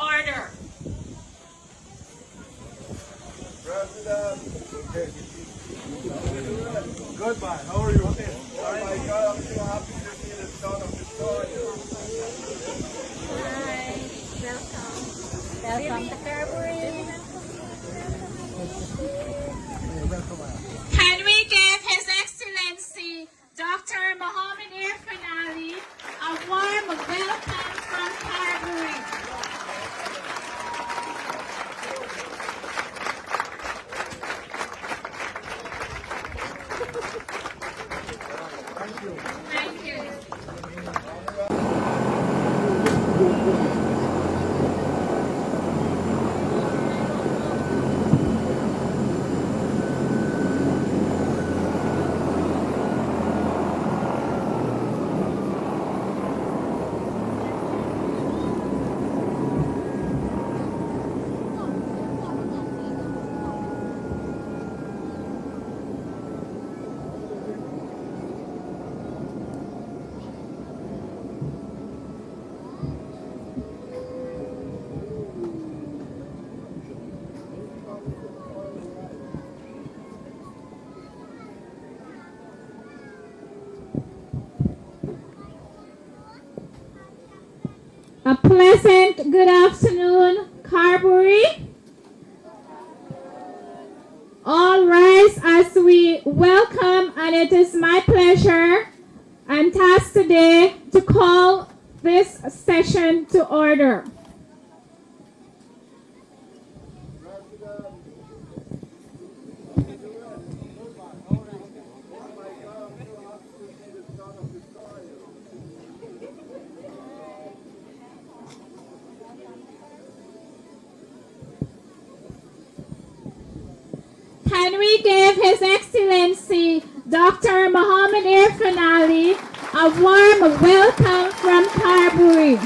order. President. Goodbye. How are you? Oh my God, I'm so happy to see the son of Victoria. Hi, welcome. Welcome to Karaburi. Can we give His Excellency Dr. Mohammed Irfan Ali a warm welcome from Karaburi? Thank you. A pleasant good afternoon, Karaburi. All rise as we welcome, and it is my pleasure and task today to call this session to order. Can we give His Excellency Dr. Mohammed Irfan Ali a warm welcome from Karaburi?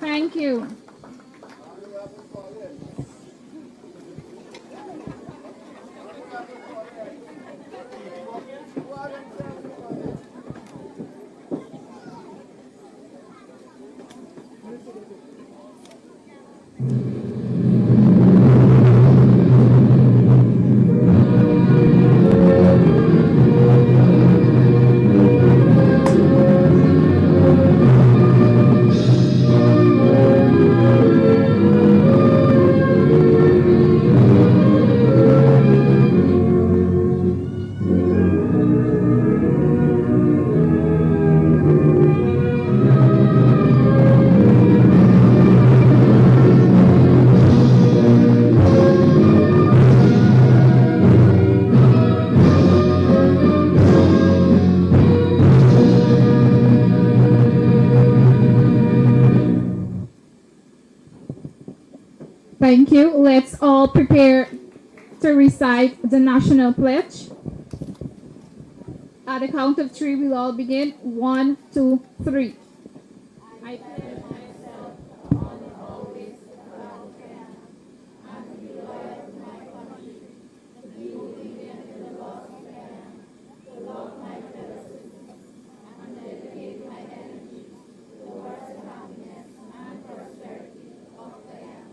Thank you. Thank you. Let's all prepare to recite the national pledge. At the count of three, we'll all begin. 1, 2, 3. I pledge myself to honor always the flag of Guyana and to be loyal to my country, to be obedient to the laws of Guyana, to love my fellow citizens, and dedicate my energies towards the happiness and prosperity of Guyana.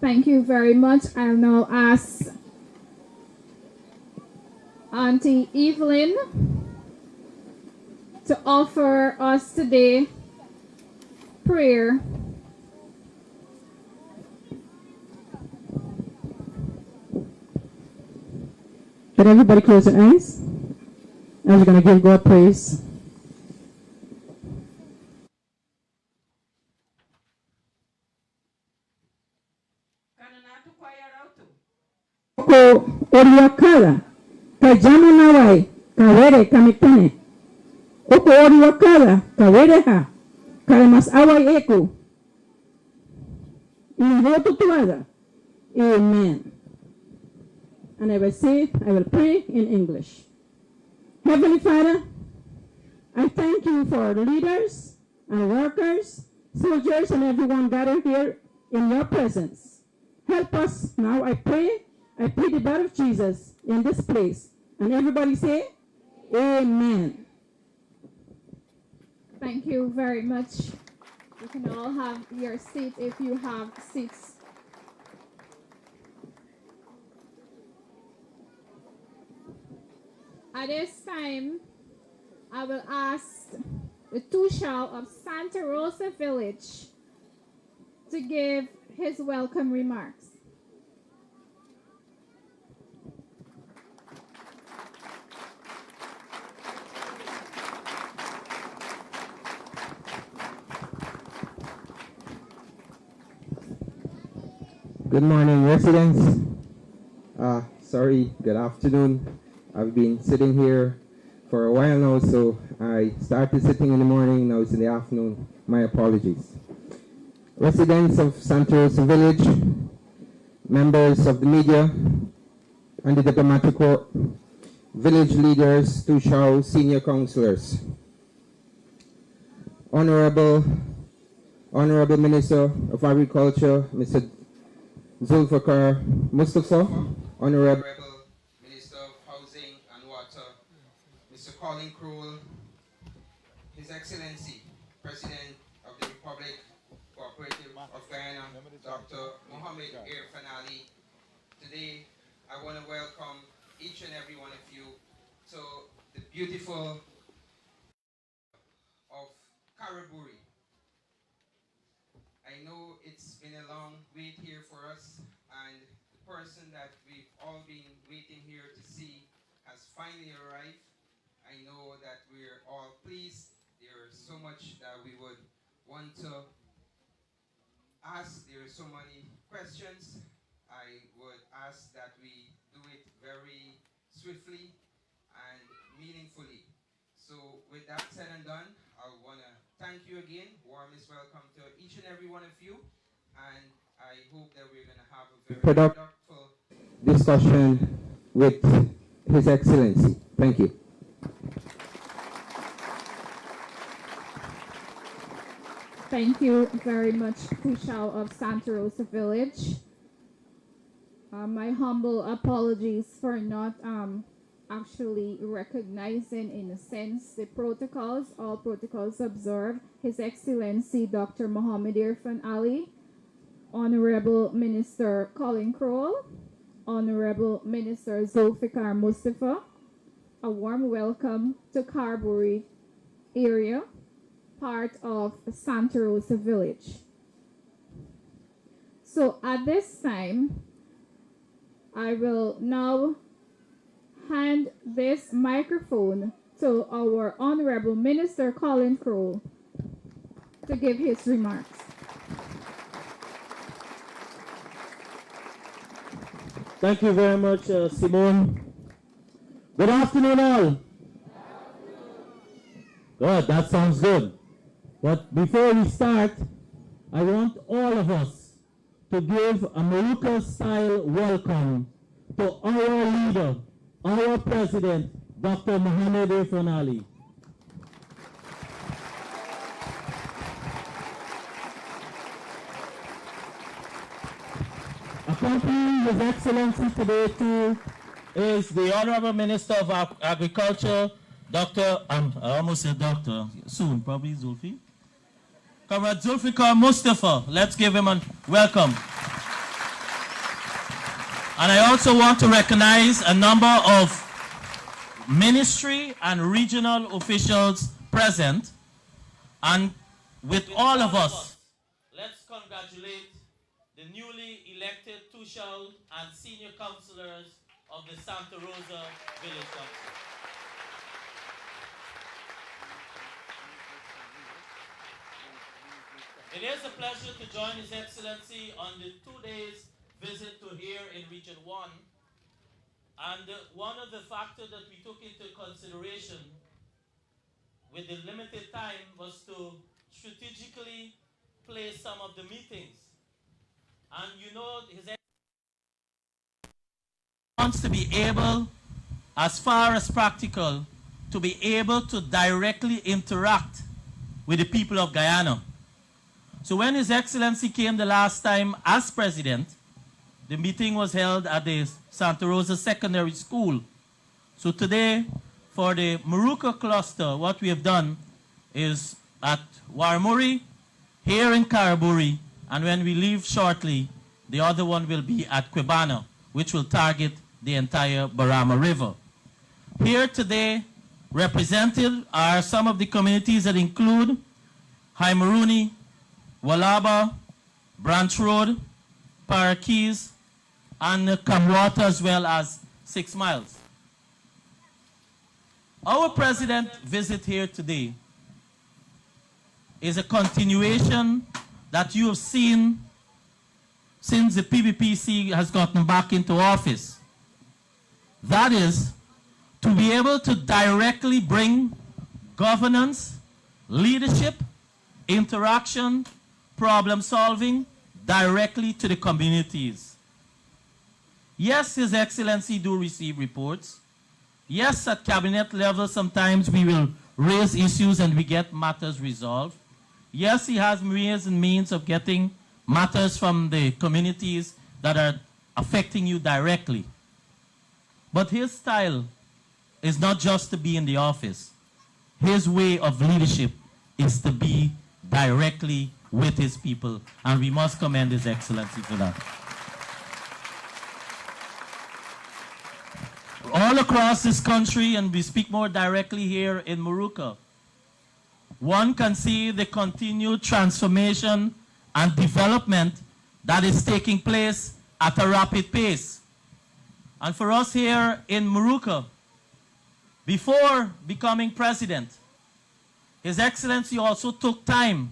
Thank you very much. I'll now ask Auntie Evelyn to offer us today prayer. Can everybody close their eyes? And we're going to give God praise. Ko oriwakala kajama nawai kawere kamitene oko oriwakala kawere ha kalemas awai eko inahoto tuada. Amen. And I will pray in English. Heavenly Father, I thank you for leaders and workers, soldiers, and everyone gathered here in your presence. Help us now, I pray the blood of Jesus in this place. And everybody say, Amen. Thank you very much. You can all have your seat if you have seats. At this time, I will ask the Tushal of Santa Rosa Village to give his welcome remarks. Good morning, residents. Sorry, good afternoon. I've been sitting here for a while now, so I started sitting in the morning, now it's in the afternoon. My apologies. Residents of Santa Rosa Village, members of the media and the diplomatic corps, village leaders, Tushao senior councillors, Honorable Minister of Agriculture, Mr. Zulfikar Mustafa, Honorable Minister of Housing and Water, Mr. Colin Crowell, His Excellency, President of the Republic Cooperative of Guyana, Dr. Mohammed Irfan Ali. Today, I want to welcome each and every one of you to the beautiful of Karaburi. I know it's been a long wait here for us, and the person that we've all been waiting here to see has finally arrived. I know that we're all pleased. There's so much that we would want to ask. There are so many questions. I would ask that we do it very swiftly and meaningfully. So with that said and done, I want to thank you again. Warmest welcome to each and every one of you. And I hope that we're going to have a very productive discussion with His Excellency. Thank you. Thank you very much, Tushal of Santa Rosa Village. My humble apologies for not actually recognizing, in a sense, the protocols, all protocols observed. His Excellency Dr. Mohammed Irfan Ali, Honorable Minister Colin Crowell, Honorable Minister Zulfikar Mustafa. A warm welcome to Karaburi area, part of Santa Rosa Village. So at this time, I will now hand this microphone to our Honorable Minister Colin Crowell to give his remarks. Thank you very much, Simone. Good afternoon, all. Good, that sounds good. But before we start, I want all of us to give a Maruka-style welcome to our leader, our president, Dr. Mohammed Irfan Ali. Accompanying His Excellency today too is the Honorable Minister of Agriculture, Dr. I almost said doctor, soon probably Zulfi. Comrade Zulfikar Mustafa, let's give him a welcome. And I also want to recognize a number of ministry and regional officials present. And with all of us, let's congratulate the newly elected Tushal and senior councillors of the Santa Rosa Village Council. It is a pleasure to join His Excellency on the 2 days visit to here in Region 1. And one of the factors that we took into consideration with the limited time was to strategically place some of the meetings. And you know, His Excellency wants to be able, as far as practical, to be able to directly interact with the people of Guyana. So when His Excellency came the last time as president, the meeting was held at the Santa Rosa Secondary School. So today, for the Moruca cluster, what we have done is at Warmuri, here in Karaburi, and when we leave shortly, the other one will be at Quebana, which will target the entire Barama River. Here today, represented are some of the communities that include Haimaruni, Walaba, Branch Road, Parakees, and Kamwata, as well as 6 Miles. Our president visit here today is a continuation that you have seen since the PBPC has gotten back into office. That is, to be able to directly bring governance, leadership, interaction, problem solving directly to the communities. Yes, His Excellency do receive reports. Yes, at cabinet level sometimes we will raise issues and we get matters resolved. Yes, he has ways and means of getting matters from the communities that are affecting you directly. But his style is not just to be in the office. His way of leadership is to be directly with his people, and we must commend His Excellency for that. All across this country, and we speak more directly here in Moruca, one can see the continued transformation and development that is taking place at a rapid pace. And for us here in Moruca, before becoming president, His Excellency also took time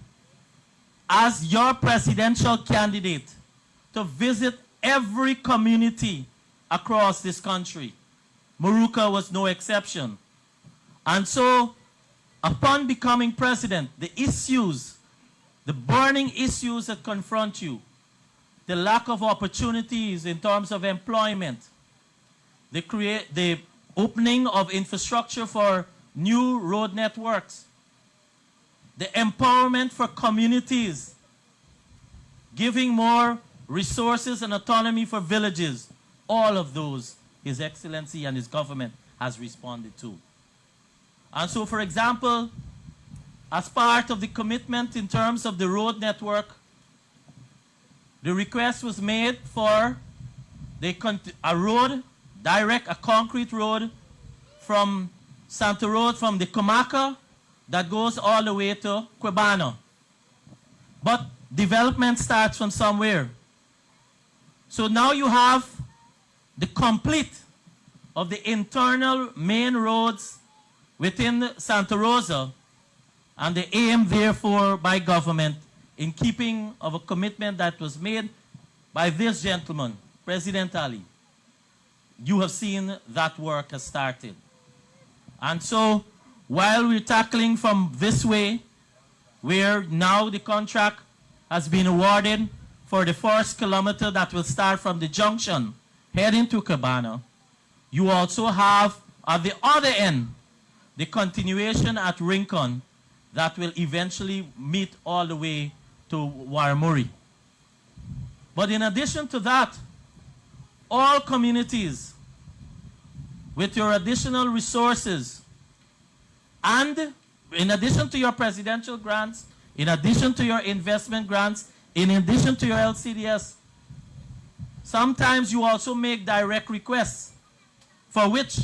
as your presidential candidate to visit every community across this country. Moruca was no exception. And so, upon becoming president, the issues, the burning issues that confront you, the lack of opportunities in terms of employment, the opening of infrastructure for new road networks, the empowerment for communities, giving more resources and autonomy for villages, all of those His Excellency and his government has responded to. And so, for example, as part of the commitment in terms of the road network, the request was made for a road, a concrete road from Santa Road, from the Comaca, that goes all the way to Quebana. But development starts from somewhere. So now you have the complete of the internal main roads within Santa Rosa, and the aim therefore by government, in keeping of a commitment that was made by this gentleman, President Ali. You have seen that work has started. And so, while we're tackling from this way, where now the contract has been awarded for the first kilometer that will start from the junction heading to Cabana, you also have at the other end the continuation at Rincon that will eventually meet all the way to Warmuri. But in addition to that, all communities with your additional resources, and in addition to your presidential grants, in addition to your investment grants, in addition to your LCDS, sometimes you also make direct requests for which,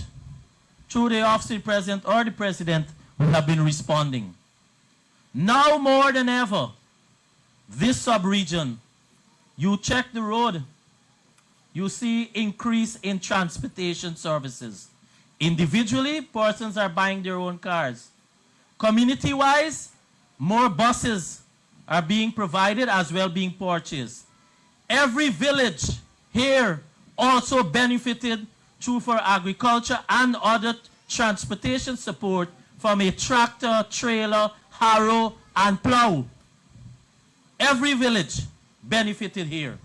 through the office of the president or the president, we have been responding. Now more than ever, this sub-region, you check the road, you see increase in transportation services. Individually, persons are buying their own cars. Community-wise, more buses are being provided as well being purchased. Every village here also benefited through for agriculture and other transportation support from a tractor, trailer, harrow, and plow. Every village benefited here.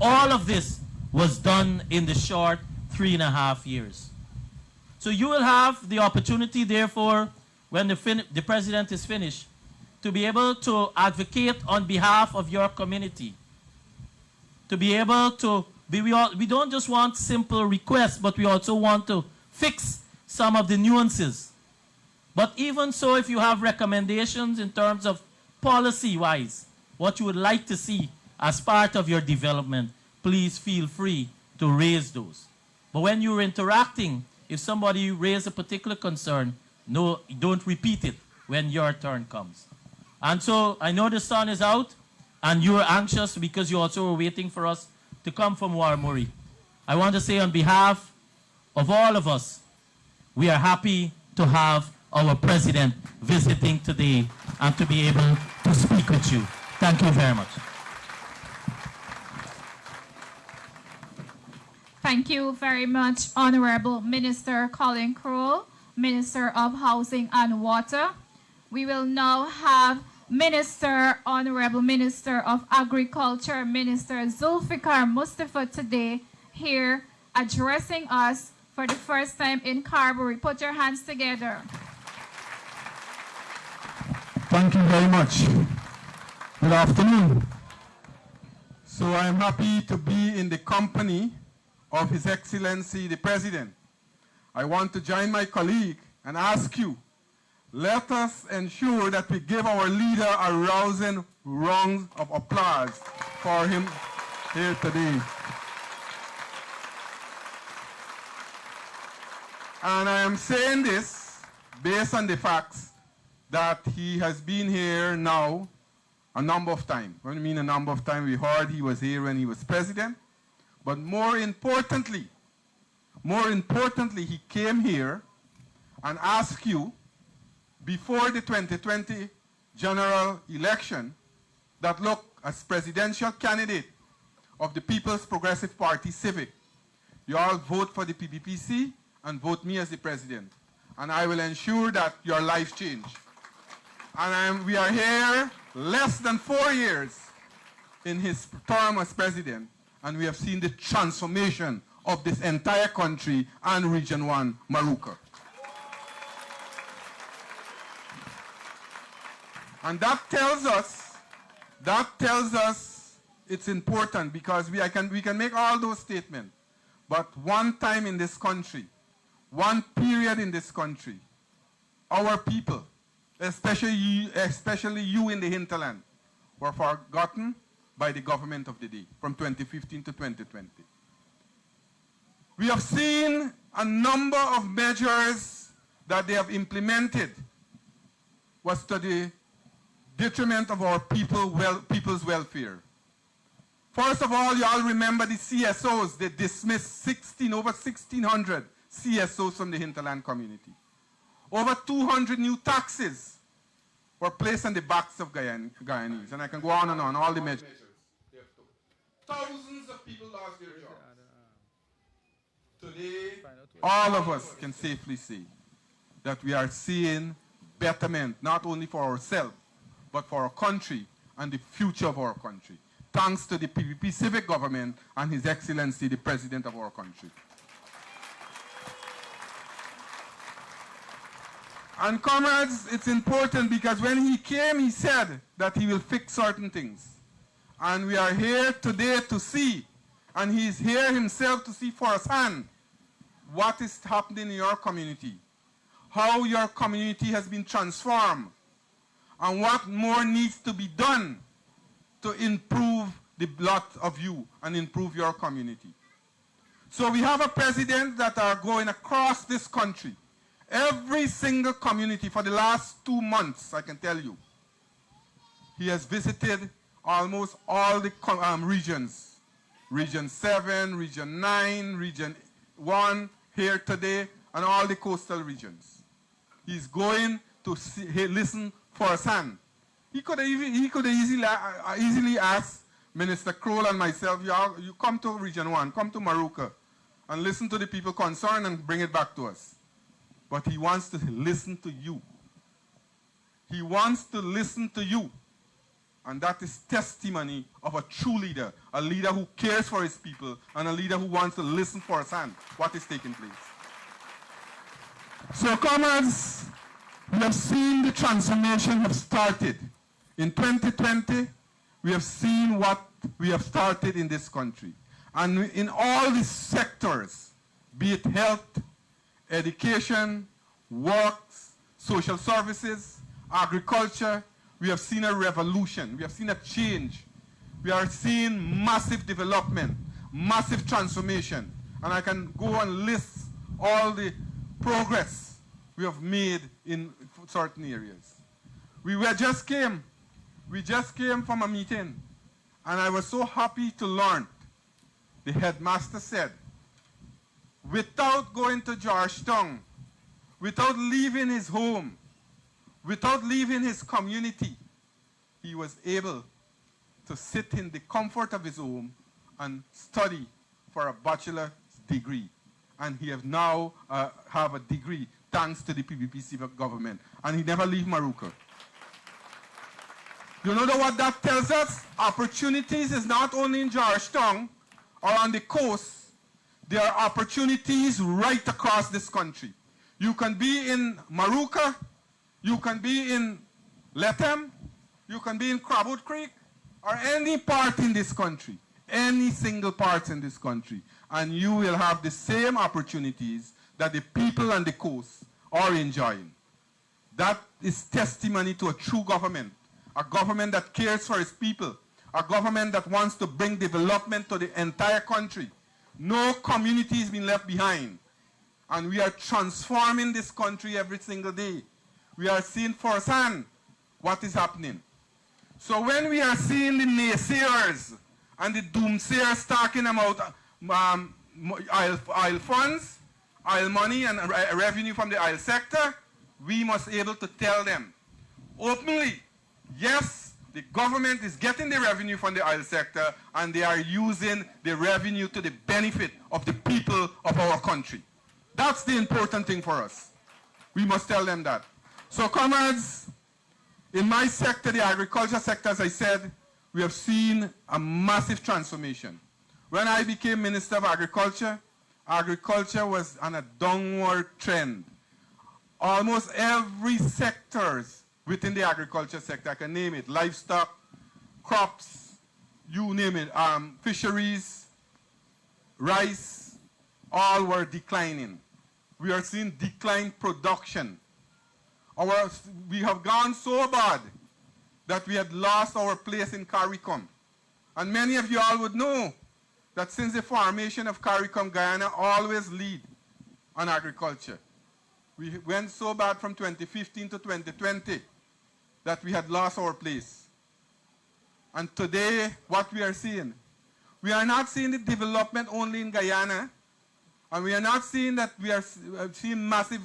All of this was done in the short 3.5 years. So you will have the opportunity, therefore, when the president is finished, to be able to advocate on behalf of your community. To be able to, we don't just want simple requests, but we also want to fix some of the nuances. But even so, if you have recommendations in terms of policy-wise, what you would like to see as part of your development, please feel free to raise those. But when you're interacting, if somebody raises a particular concern, no, don't repeat it when your turn comes. And so I know the sun is out, and you're anxious because you also were waiting for us to come from Warmuri. I want to say on behalf of all of us, we are happy to have our president visiting today and to be able to speak with you. Thank you very much. Thank you very much, Honorable Minister Colin Crowell, Minister of Housing and Water. We will now have Honorable Minister of Agriculture, Minister Zulfikar Mustafa today here addressing us for the first time in Karaburi. Put your hands together. Thank you very much. Good afternoon. So I am happy to be in the company of His Excellency the President. I want to join my colleague and ask you, let us ensure that we give our leader a rousing round of applause for him here today. And I am saying this based on the facts that he has been here now a number of times. When I mean a number of times, we heard he was here when he was president. But more importantly, he came here and asked you before the 2020 general election that, look, as presidential candidate of the People's Progressive Party Civic, you all vote for the PPPC and vote me as the president. And I will ensure that your life change. And we are here less than 4 years in his term as president, and we have seen the transformation of this entire country and Region 1, Maruka. And that tells us it's important because we can make all those statements. But one time in this country, one period in this country, our people, especially you in the hinterland, were forgotten by the government of the day from 2015 to 2020. We have seen a number of measures that they have implemented was to the detriment of our people's welfare. First of all, you all remember the CSOs. They dismissed over 1,600 CSOs from the hinterland community. Over 200 new taxes were placed on the backs of Guyanese. And I can go on and on, all the measures. Thousands of people lost their jobs. Today, all of us can safely say that we are seeing betterment, not only for ourselves, but for our country and the future of our country. Thanks to the PPP civic government and His Excellency, the President of our country. And comrades, it's important because when he came, he said that he will fix certain things. And we are here today to see, and he is here himself to see firsthand what is happening in your community, how your community has been transformed, and what more needs to be done to improve the lot of you and improve your community. So we have a president that are going across this country. Every single community for the last 2 months, I can tell you, he has visited almost all the regions. Region 7, Region 9, Region 1, here today, and all the coastal regions. He's going to listen firsthand. He could easily ask Minister Crowell and myself, you come to Region 1, come to Maruka, and listen to the people concerned and bring it back to us. But he wants to listen to you. He wants to listen to you. And that is testimony of a true leader, a leader who cares for his people, and a leader who wants to listen firsthand what is taking place. So comrades, We have seen the transformation have started. In 2020, we have seen what we have started in this country. And in all these sectors, be it health, education, works, social services, agriculture, we have seen a revolution. We have seen a change. We are seeing massive development, massive transformation. And I can go and list all the progress we have made in certain areas. We just came from a meeting, and I was so happy to learn. The headmaster said, without going to Georgetown, without leaving his home, without leaving his community, he was able to sit in the comfort of his home and study for a bachelor's degree. And he has now have a degree thanks to the PPPC government. And he never leave Morocco. You know what that tells us? Opportunities is not only in Georgetown or on the coast. There are opportunities right across this country. You can be in Morocco, you can be in Lethem, you can be in Karaburi Creek, or any part in this country, any single part in this country, and you will have the same opportunities that the people on the coast are enjoying. That is testimony to a true government, a government that cares for its people, a government that wants to bring development to the entire country. No community is being left behind. And we are transforming this country every single day. We are seeing firsthand what is happening. So when we are seeing the naysayers and the doomsayers talking about oil funds, oil money and revenue from the oil sector, we must be able to tell them openly, yes, the government is getting the revenue from the oil sector and they are using the revenue to the benefit of the people of our country. That's the important thing for us. We must tell them that. So comrades, in my sector, the agriculture sector, as I said, we have seen a massive transformation. When I became Minister of Agriculture, agriculture was on a downward trend. Almost every sector within the agriculture sector, I can name it, livestock, crops, you name it, fisheries, rice, all were declining. We are seeing declined production. We have gone so bad that we had lost our place in CARICOM. And many of you all would know that since the formation of CARICOM, Guyana always lead on agriculture. We went so bad from 2015 to 2020 that we had lost our place. And today, what we are seeing, we are not seeing the development only in Guyana, and we are not seeing that we are seeing massive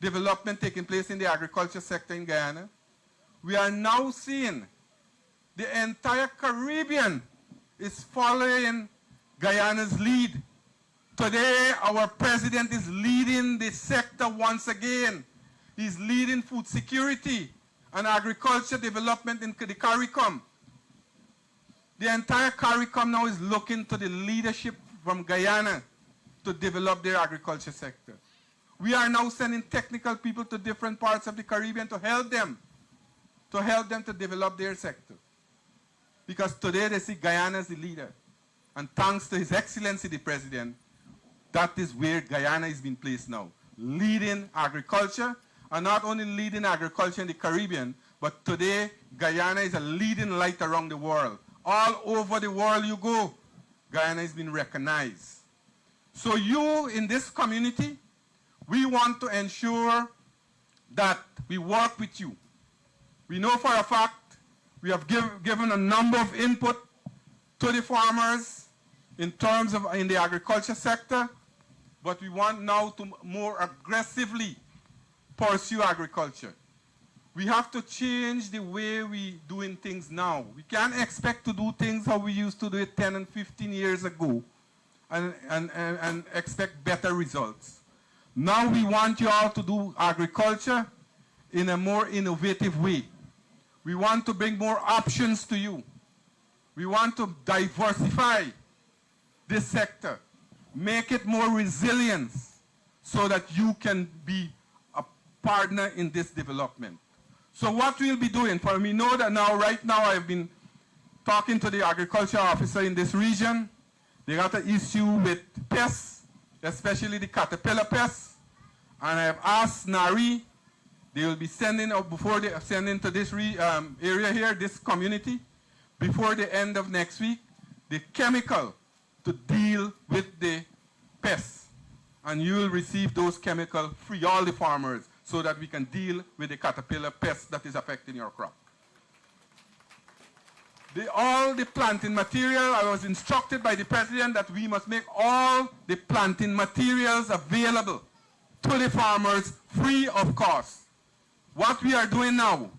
development taking place in the agriculture sector in Guyana. We are now seeing the entire Caribbean is following Guyana's lead. Today, our president is leading the sector once again. He's leading food security and agriculture development in the CARICOM. The entire CARICOM now is looking to the leadership from Guyana to develop their agriculture sector. We are now sending technical people to different parts of the Caribbean to help them to develop their sector. Because today they see Guyana as the leader. And thanks to His Excellency the President, that is where Guyana is being placed now. Leading agriculture, and not only leading agriculture in the Caribbean, but today Guyana is a leading light around the world. All over the world you go, Guyana is being recognized. So you in this community, we want to ensure that we work with you. We know for a fact we have given a number of input to the farmers in terms of in the agriculture sector, but we want now to more aggressively pursue agriculture. We have to change the way we doing things now. We can't expect to do things how we used to do it 10 and 15 years ago and expect better results. Now we want you all to do agriculture in a more innovative way. We want to bring more options to you. We want to diversify this sector, make it more resilient so that you can be partner in this development. So what we'll be doing, for we know that now, right now, I've been talking to the agriculture officer in this region. They got an issue with pests, especially the caterpillar pests. And I've asked NARI, they will be sending out, before they send into this area here, this community, before the end of next week, the chemical to deal with the pests. And you will receive those chemicals free, all the farmers, so that we can deal with the caterpillar pest that is affecting your crop. All the planting material, I was instructed by the president that we must make all the planting materials available to the farmers free of cost. What we are doing now,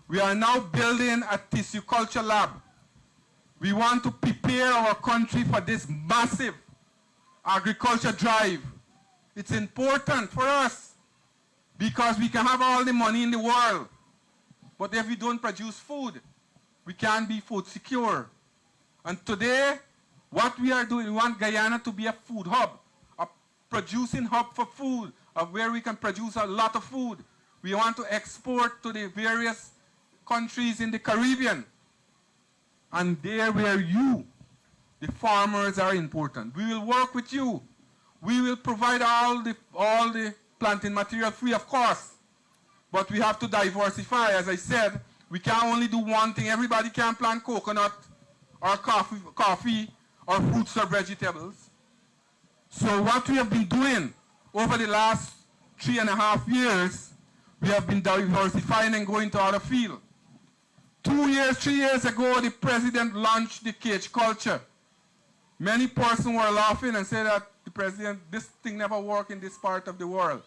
we are now building a tissue culture lab. We want to prepare our country for this massive agriculture drive. It's important for us because we can have all the money in the world, but if we don't produce food, we can't be food secure. And today, what we are doing, we want Guyana to be a food hub, a producing hub for food, where we can produce a lot of food. We want to export to the various countries in the Caribbean. And there where you, the farmers, are important. We will work with you. We will provide all the planting material free of cost. But we have to diversify. As I said, we can't only do one thing. Everybody can plant coconut or coffee or fruits or vegetables. So what we have been doing over the last 3.5 years, we have been diversifying and going to other fields. 3 years ago, the president launched the cage culture. Many persons were laughing and said that the president, this thing never worked in this part of the world.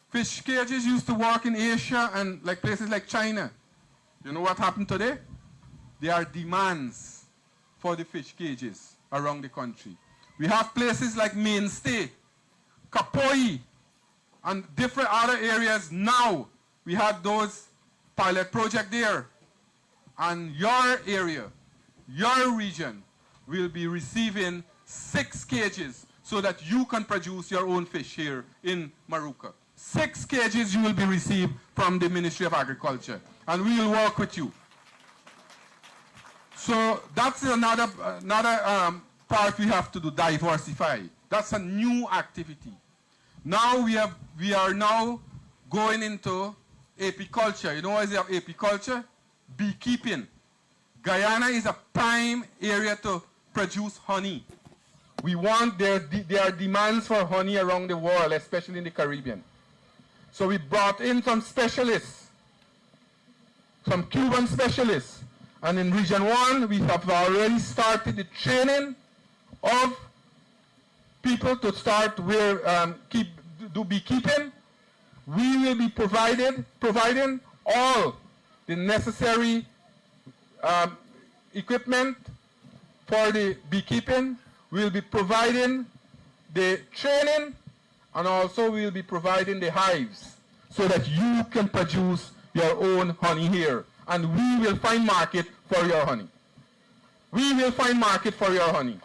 Fish cages used to work in Asia and like places like China. You know what happened today? There are demands for the fish cages around the country. We have places like Mainstay, Kapoi, and different other areas now. We had those pilot project there. And your area, your region, will be receiving 6 cages so that you can produce your own fish here in Maruka. 6 cages you will be received from the Ministry of Agriculture. And we will work with you. So that's another part we have to do, diversify. That's a new activity. Now we are now going into apiculture. You know what is apiculture? Beekeeping. Guyana is a prime area to produce honey. We want, there are demands for honey around the world, especially in the Caribbean. So we brought in some specialists, some Cuban specialists. And in Region 1, we have already started the training of people to start do beekeeping. We will be providing all the necessary equipment for the beekeeping. We'll be providing the training, and also we'll be providing the hives so that you can produce your own honey here. And we will find market for your honey. We will find market for your honey.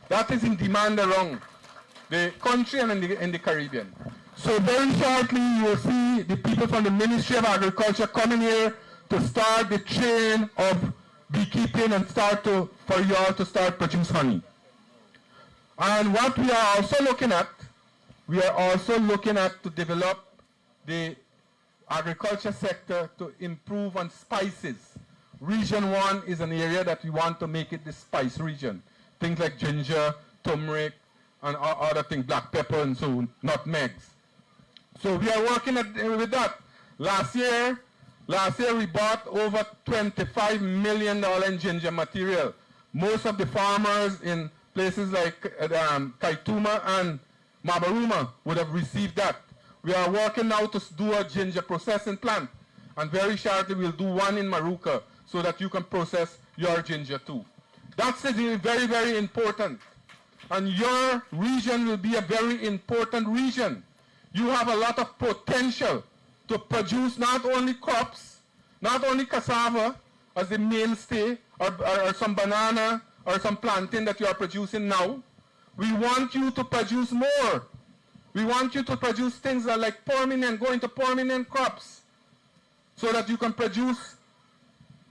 That is in demand around the country and in the Caribbean. So very shortly you will see the people from the Ministry of Agriculture coming here to start the chain of beekeeping and for you all to start produce honey. And what we are also looking at, to develop the agriculture sector to improve on spices. Region 1 is an area that we want to make it the spice region. Things like ginger, turmeric, and other things, black pepper and so on, nutmegs. So we are working with that. Last year we bought over $25 million in ginger material. Most of the farmers in places like Kaituma and Mabaruma would have received that. We are working now to do a ginger processing plant. And very shortly we'll do one in Maruka so that you can process your ginger too. That's very, very important. And your region will be a very important region. You have a lot of potential to produce not only crops, not only cassava as the mainstay, or some banana, or some plantain that you are producing now. We want you to produce more. We want you to produce things that are like permanent, go into permanent crops, so that you can produce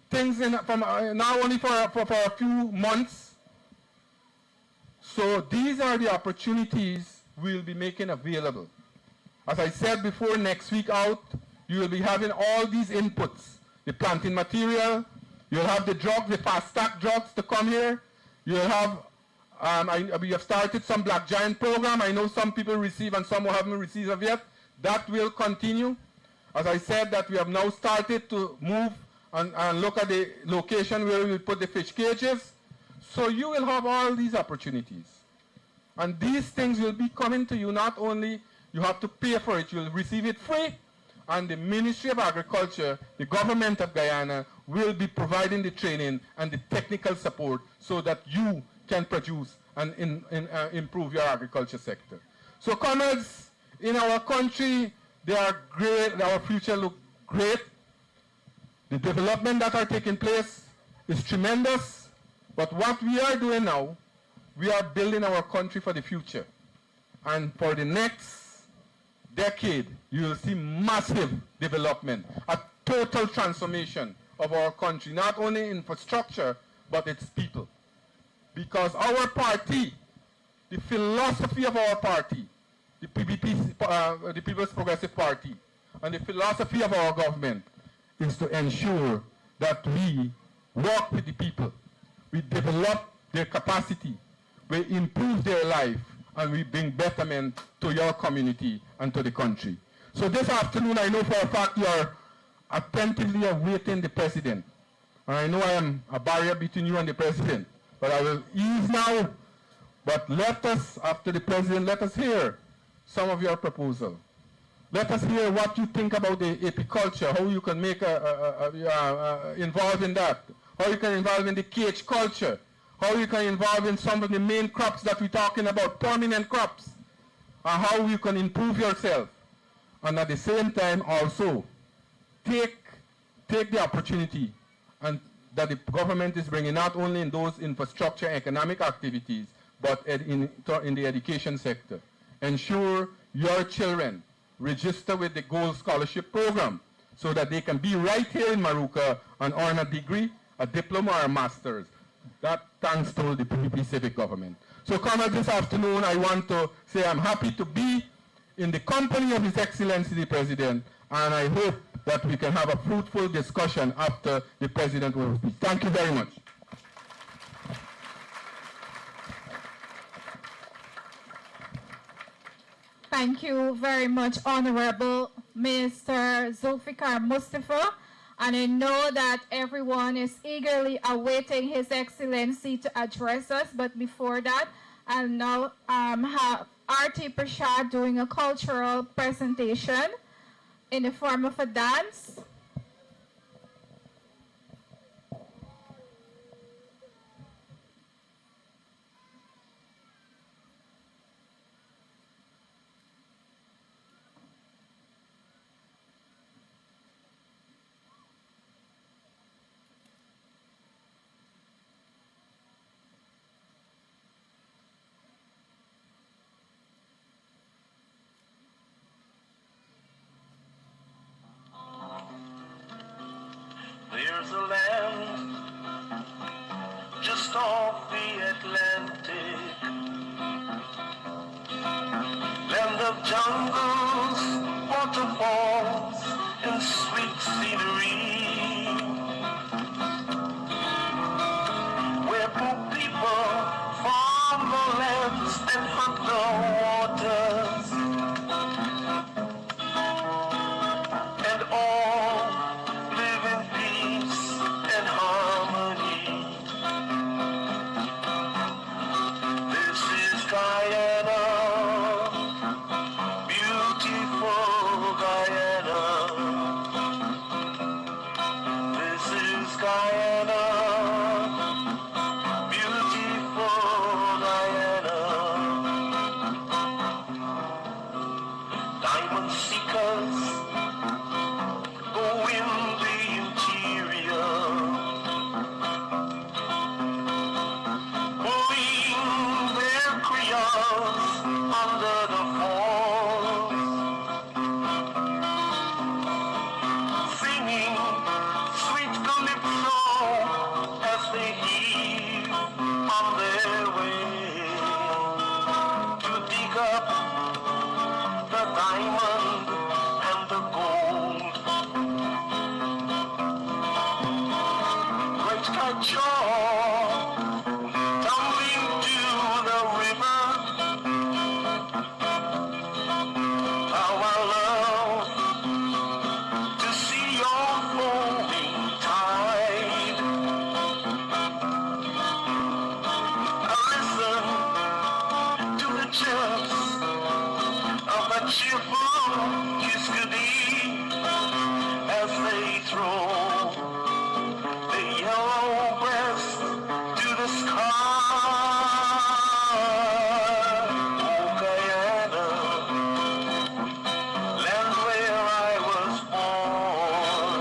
things from not only for a few months. So these are the opportunities we'll be making available. As I said before, next week out, you will be having all these inputs. The planting material, you'll have the drugs, the fast-stack drugs to come here. You'll have, we have started some Black Giant program. I know some people receive and some who haven't received it yet. That will continue. As I said, that we have now started to move and look at the location where we will put the fish cages. So you will have all these opportunities. And these things will be coming to you. Not only you have to pay for it, you will receive it free. And the Ministry of Agriculture, the government of Guyana, will be providing the training and the technical support so that you can produce and improve your agriculture sector. So comrades, in our country, they are great. Our future looks great. The development that are taking place is tremendous. But what we are doing now, we are building our country for the future. And for the next decade, you will see massive development, a total transformation of our country, not only infrastructure, but its people. Because our party, the philosophy of our party, the PPP, the People's Progressive Party, and the philosophy of our government is to ensure that we work with the people, we develop their capacity, we improve their life, and we bring betterment to your community and to the country. So this afternoon, I know for a fact you are attentively awaiting the president. And I know I am a barrier between you and the president, but I will ease now. But let us, after the president, let us hear some of your proposal. Let us hear what you think about the apiculture, how you can make involved in that, how you can involve in the cage culture, how you can involve in some of the main crops that we're talking about, permanent crops, and how you can improve yourself. And at the same time also, take the opportunity and that the government is bringing not only in those infrastructure economic activities, but in the education sector. Ensure your children register with the Gold Scholarship Program so that they can be right here in Maruka and earn a degree, a diploma, or a master's. That thanks to the PPP civic government. So comrades, this afternoon I want to say I'm happy to be in the company of His Excellency the President, and I hope that we can have a fruitful discussion after the President will speak. Thank you very much. Thank you very much, Honorable Minister Zulfikar Mustafa. And I know that everyone is eagerly awaiting His Excellency to address us. But before that, I'll now have R.T. Prashad doing a cultural presentation in the form of a dance. There's a land just off the Atlantic, land of jungles, waterfalls, and sweet scenery, where poor people farm the lands and hunt the waters, and all live in peace and harmony. This is Guyana, beautiful Guyana. This is Guyana, beautiful Guyana. Diamond seekers go in the interior, pulling their crayons under the fall. pictures of a cheerful Kiskadee as they throw the yellow breast to the sky. Oh, Guyana, land where I was born.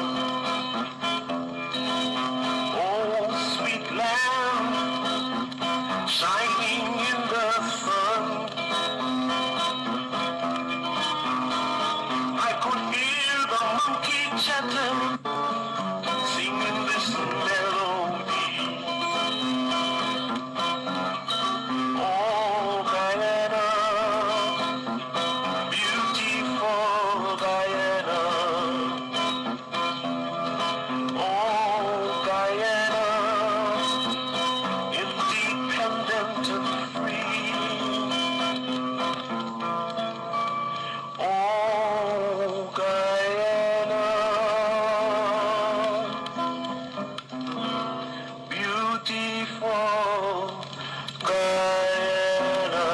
Oh, sweet land, shining in the sun. I could hear the monkey chatting, singing this melody. Oh, Guyana, beautiful Guyana. Oh, Guyana, independent and free. Oh, Guyana, beautiful Guyana.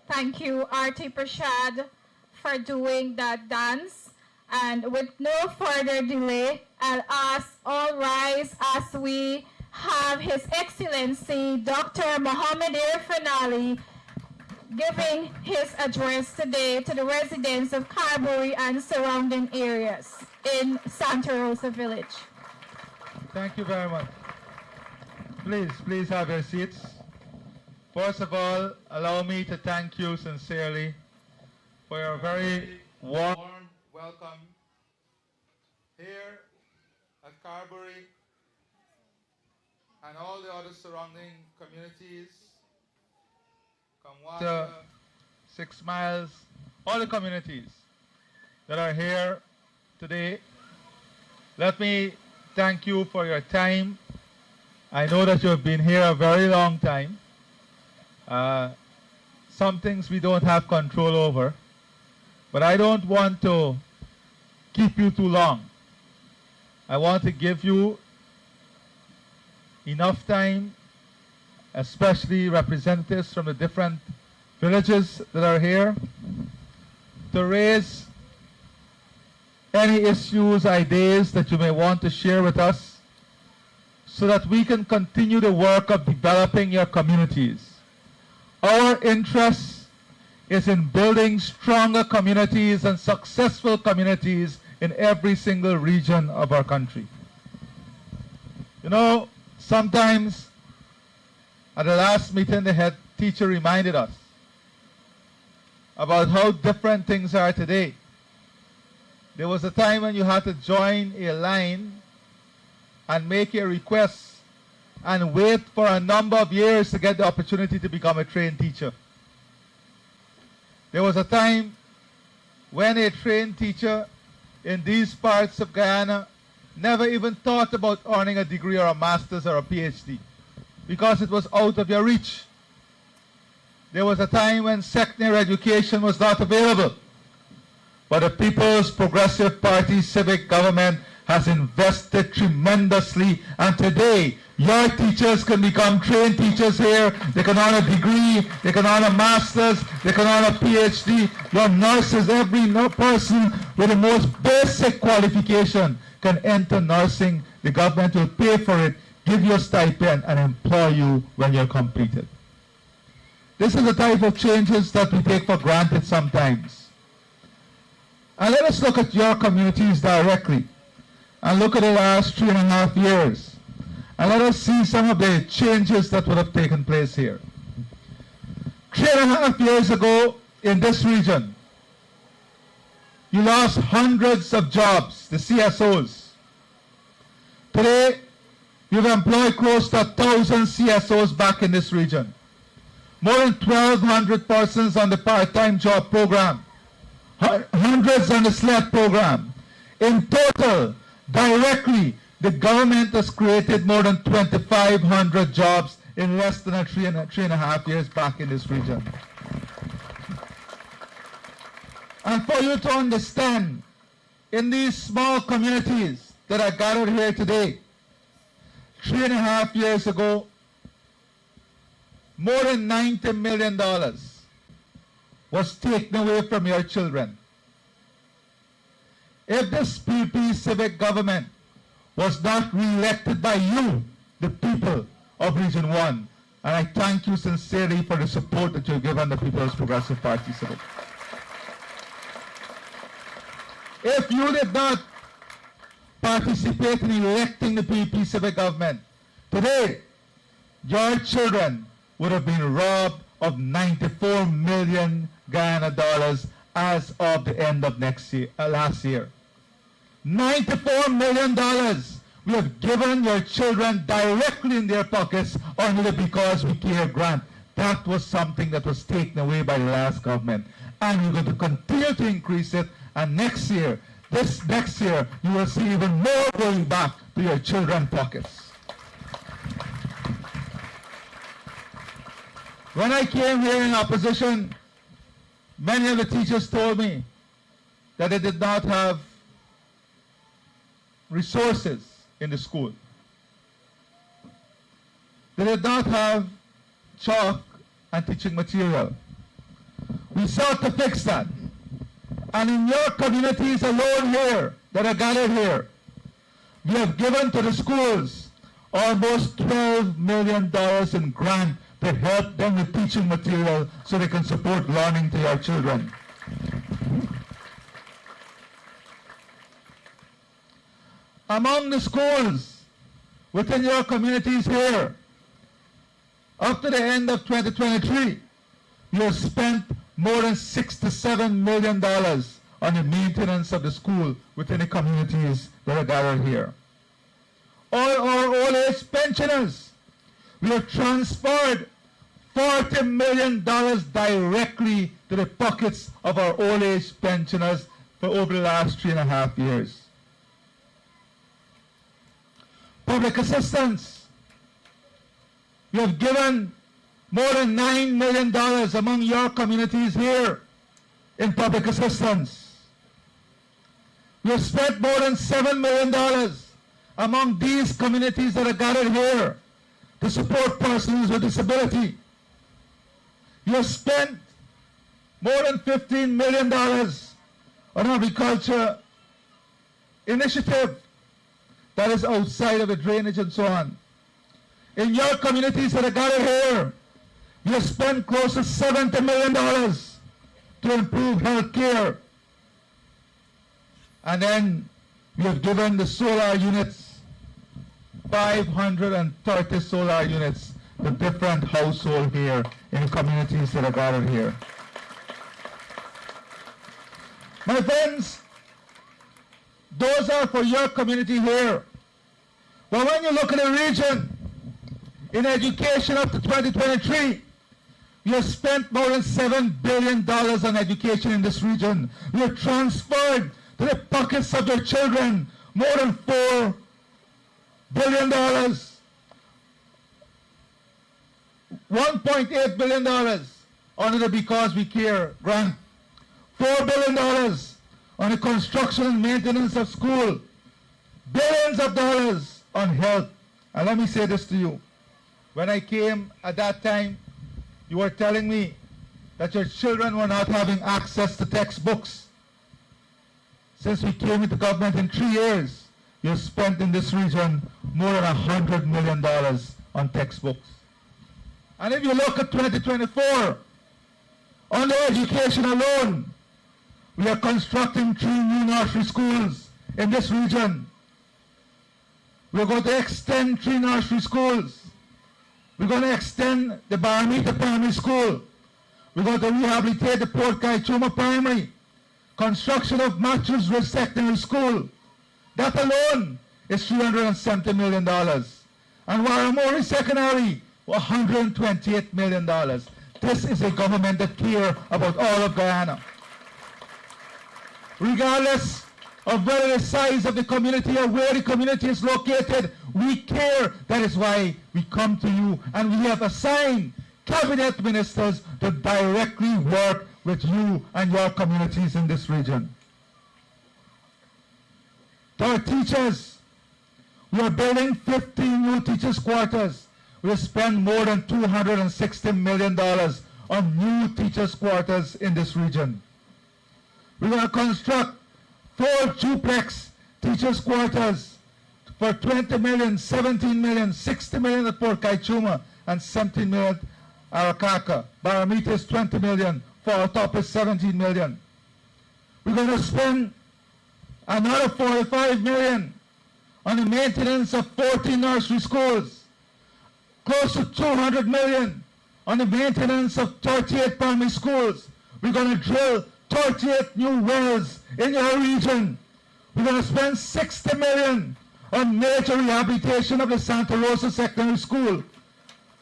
Thank you, R.T. Prashad, for doing that dance. And with no further delay, I'll ask all rise as we have His Excellency Dr. Mohammed Finali giving his address today to the residents of Karaburi and surrounding areas in Santa Rosa Village. Thank you very much. Please have your seats. First of all, allow me to thank you sincerely for your very warm welcome here at Karaburi and all the other surrounding communities, Kamwata, 6 Miles, all the communities that are here today. Let me thank you for your time. I know that you have been here a very long time. Some things we don't have control over, but I don't want to keep you too long. I want to give you enough time, especially representatives from the different villages that are here, to raise any issues, ideas that you may want to share with us so that we can continue the work of developing your communities. Our interest is in building stronger communities and successful communities in every single region of our country. You know, sometimes at the last meeting the head teacher reminded us about how different things are today. There was a time when you had to join a line and make a request and wait for a number of years to get the opportunity to become a trained teacher. There was a time when a trained teacher in these parts of Guyana never even thought about earning a degree or a master's or a PhD because it was out of your reach. There was a time when secondary education was not available, but the People's Progressive Party civic government has invested tremendously, and today your teachers can become trained teachers here. They can earn a degree, they can earn a master's, they can earn a PhD. Your nurses, every person with the most basic qualification can enter nursing. The government will pay for it, give you a stipend, and employ you when you're completed. This is the type of changes that we take for granted sometimes. And let us look at your communities directly and look at the last 3.5 years. And let us see some of the changes that would have taken place here. 3.5 years ago in this region, you lost hundreds of jobs, the CSOs. Today, you've employed close to 1,000 CSOs back in this region. More than 1,200 persons on the part-time job program. Hundreds on the SLED program. In total, directly, the government has created more than 2,500 jobs in less than three and a half years back in this region. And for you to understand, in these small communities that are gathered here today, 3.5 years ago, more than $90 million was taken away from your children. If this PP civic government was not re-elected by you, the people of Region 1, and I thank you sincerely for the support that you've given the People's Progressive Party Civic. If you did not participate in electing the PP civic government, today, your children would have been robbed of 94 million Guyana dollars as of the end of last year. $94 million we have given your children directly in their pockets only because we care grant. That was something that was taken away by the last government. And we're going to continue to increase it. And next year, you will see even more going back to your children's pockets. When I came here in opposition, many of the teachers told me that they did not have resources in the school. They did not have chalk and teaching material. We sought to fix that. And in your communities alone here, that are gathered here, we have given to the schools almost $12 million in grant to help them with teaching material so they can support learning to your children. Among the schools within your communities here, up to the end of 2023, you have spent more than $67 million on the maintenance of the school within the communities that are gathered here. All our old age pensioners, we have transferred $40 million directly to the pockets of our old age pensioners for over the last 3.5 years. Public assistance, we have given more than $9 million among your communities here in public assistance. We have spent more than $7 million among these communities that are gathered here to support persons with disability. You have spent more than $15 million on agriculture initiative that is outside of the drainage and so on. In your communities that are gathered here, you have spent close to $70 million to improve health care. And then we have given the solar units, 530 solar units to different households here in communities that are gathered here. My friends, those are for your community here. But when you look at the region, in education up to 2023, we have spent more than $7 billion on education in this region. We have transferred to the pockets of their children more than $4 billion. $1.8 billion under the Because We Care grant. $4 billion on the construction and maintenance of school. Billions of dollars on health. And let me say this to you. When I came at that time, you were telling me that your children were not having access to textbooks. Since we came into government in 3 years, you've spent in this region more than $100 million on textbooks. And if you look at 2024, on the education alone, we are constructing 3 new nursery schools in this region. We're going to extend 3 nursery schools. We're going to extend the Baramita Primary School. We're going to rehabilitate the Port Kaituma Primary. Construction of Matthews Ridge Secondary School. That alone is $370 million. And Waramori Secondary, $128 million. This is a government that cares about all of Guyana. Regardless of whether the size of the community or where the community is located, we care. That is why we come to you and we have assigned cabinet ministers to directly work with you and your communities in this region. To our teachers, we are building 15 new teachers' quarters. We have spent more than $260 million on new teachers' quarters in this region. We're going to construct 4 duplex teachers' quarters for $20 million, $17 million, $60 million at Port Kaituma, and $17 million at Arakaka. Baramita is $20 million, Fort Top is $17 million. We're going to spend another $45 million on the maintenance of 14 nursery schools, close to $200 million on the maintenance of 38 primary schools. We're going to drill 38 new wells in your region. We're going to spend $60 million on major rehabilitation of the Santa Rosa Secondary School,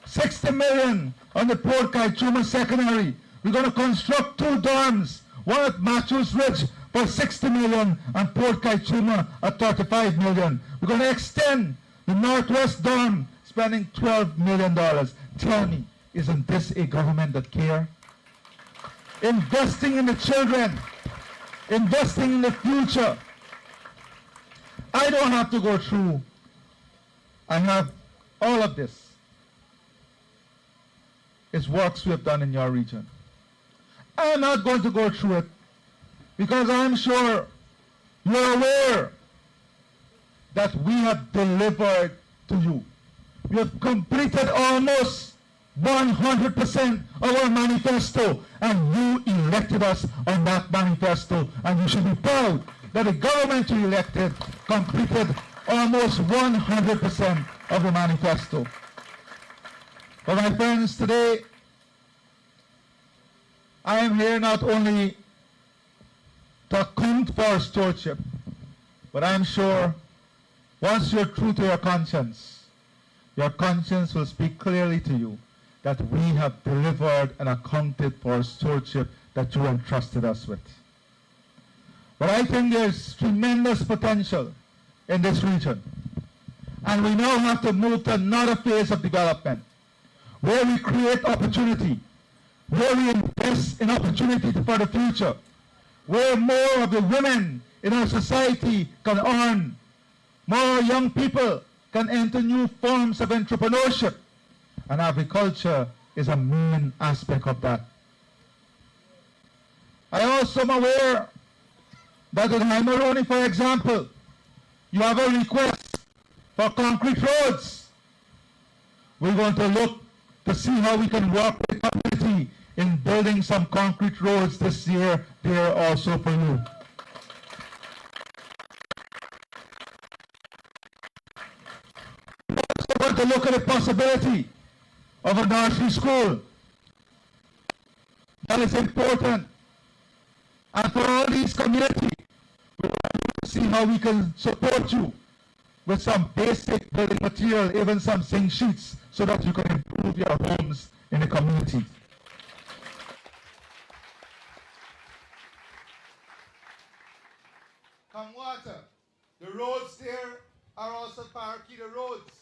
$60 million on the Port Kaituma Secondary. We're going to construct 2 dorms, one at Matthews Ridge for $60 million and Port Kaituma at $35 million. We're going to extend the Northwest Dorm, spending $12 million. Tell me, isn't this a government that cares? Investing in the children, investing in the future. I don't have to go through. I have all of this. It's works we have done in your region. I'm not going to go through it because I'm sure you're aware that we have delivered to you. We have completed almost 100% of our manifesto, and you elected us on that manifesto, and you should be proud that the government you elected completed almost 100% of the manifesto. But my friends, today I am here not only to account for stewardship, but I'm sure once you're true to your conscience will speak clearly to you that we have delivered and accounted for stewardship that you entrusted us with. But I think there's tremendous potential in this region. And we now have to move to another phase of development, where we create opportunity, where we invest in opportunity for the future, where more of the women in our society can earn, more young people can enter new forms of entrepreneurship, and agriculture is a main aspect of that. I also am aware that in Haimaroni, for example, you have a request for concrete roads. We're going to look to see how we can work with the community in building some concrete roads this year there also for you. We're also going to look at the possibility of a nursery school. That is important. And for all these communities, we want to see how we can support you with some basic building material, even some zinc sheets, so that you can improve your homes in the community. Kamwata, the roads there are also Parakeeta roads.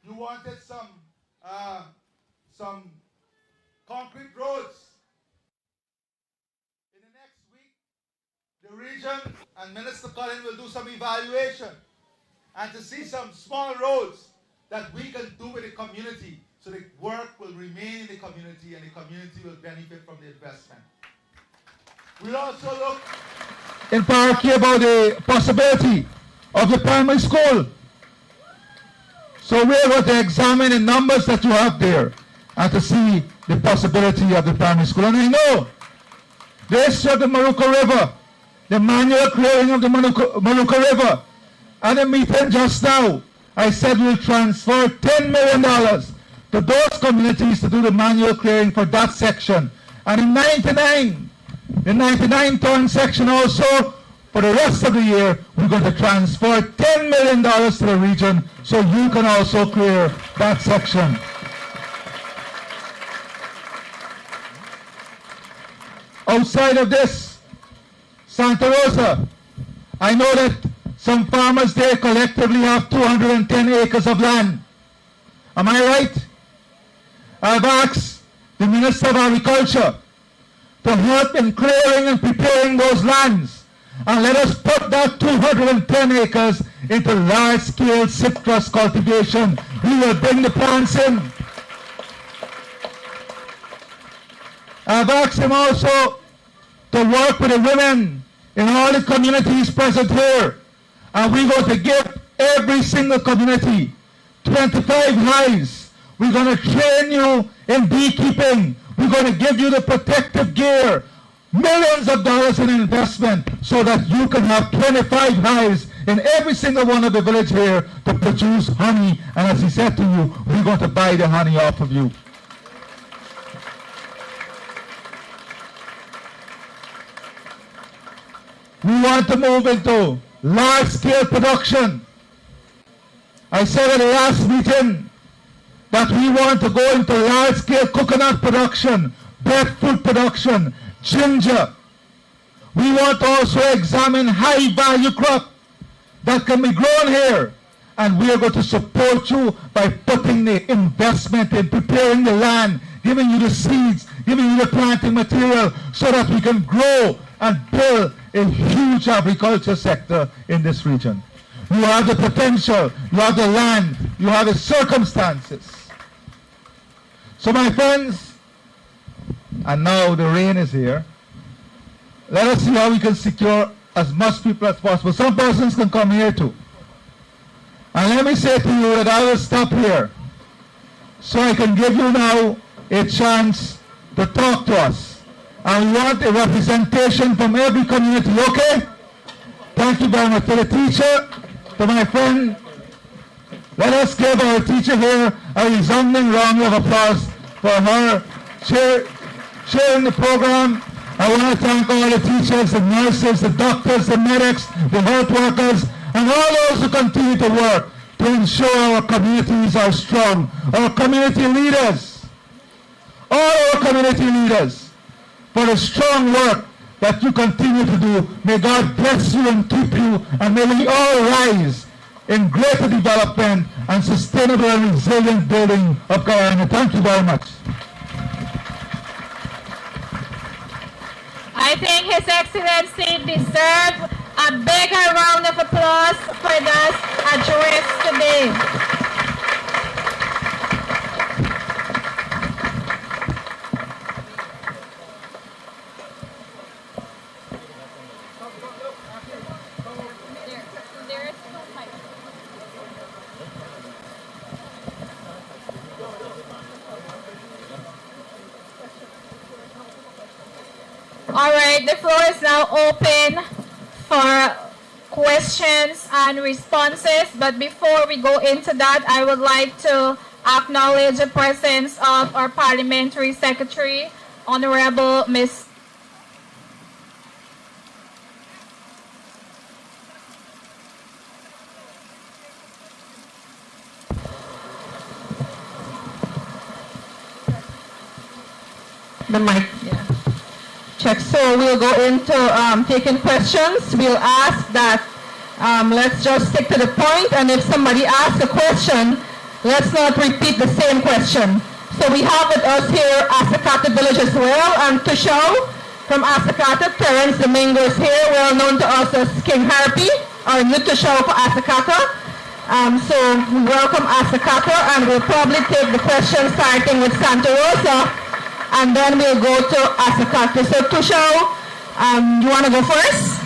You wanted some concrete roads. In the next week, the region and Minister Collins will do some evaluation and to see some small roads that we can do with the community so the work will remain in the community and the community will benefit from the investment. We'll also look in Parakeeta about the possibility of the primary school. So we're going to examine the numbers that you have there and to see the possibility of the primary school. And I know the issue of the Maruka River, the manual clearing of the Maruka River, and the meeting just now, I said we'll transfer $10 million to those communities to do the manual clearing for that section. And in the 99-ton section also, for the rest of the year, we're going to transfer $10 million to the region so you can also clear that section. Outside of this, Santa Rosa, I know that some farmers there collectively have 210 acres of land. Am I right? I've asked the Minister of Agriculture to help in clearing and preparing those lands. And let us put that 210 acres into large-scale citrus cultivation. We will bring the plants in. I've asked him also to work with the women in all the communities present here. And we're going to give every single community 25 hives. We're going to train you in beekeeping. We're going to give you the protective gear, millions of dollars in investment so that you can have 25 hives in every single one of the village here to produce honey. And as he said to you, we're going to buy the honey off of you. We want to move into large-scale production. I said at the last meeting that we want to go into large-scale coconut production, breadfruit production, ginger. We want to also examine high-value crop that can be grown here. And we are going to support you by putting the investment in preparing the land, giving you the seeds, giving you the planting material so that we can grow and build a huge agriculture sector in this region. You have the potential, you have the land, you have the circumstances. So my friends, and now the rain is here, let us see how we can secure as much people as possible. Some persons can come here too. And let me say to you that I will stop here so I can give you now a chance to talk to us. And we want a representation from every community, okay? Thank you very much. To the teacher, to my friend, let us give our teacher here a resounding round of applause for her sharing the program. I want to thank all the teachers, the nurses, the doctors, the medics, the health workers, and all those who continue to work to ensure our communities are strong. Our community leaders, all our community leaders, for the strong work that you continue to do. May God bless you and keep you, and may we all rise in greater development and sustainable and resilient building of Guyana. Thank you very much. I think His Excellency deserves a bigger round of applause for this address today. All right, the floor is now open for questions and responses. But before we go into that, I would like to acknowledge the presence of our Parliamentary Secretary, Honorable Ms. The mic. Yeah. Check. So we'll go into taking questions. We'll ask that let's just stick to the point, and if somebody asks a question, let's not repeat the same question. So we have with us here Asakata Village as well, and Tushao from Asakata. Terence Domingo is here, well known to us as King Harpy, or new Tushao for Asakata. So we welcome Asakata, and we'll probably take the questions starting with Santa Rosa, and then we'll go to Asakata. So Tushao, you want to go first?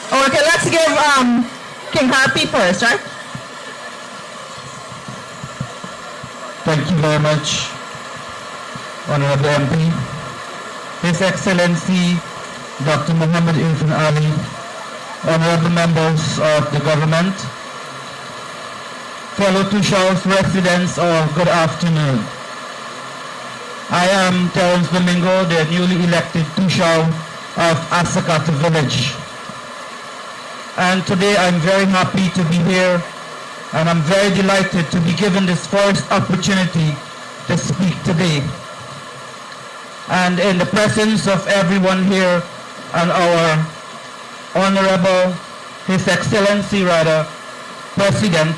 Okay, let's give King Harpy first, right? Thank you very much, Honorable MP. His Excellency Dr. Muhammad Irfan Ali, honorable members of the government, fellow Tushaus residents, good afternoon. I am Terence Domingo, the newly elected Tushao of Asakata Village. And today I'm very happy to be here, and I'm very delighted to be given this first opportunity to speak today. And in the presence of everyone here and our Honorable, His Excellency President,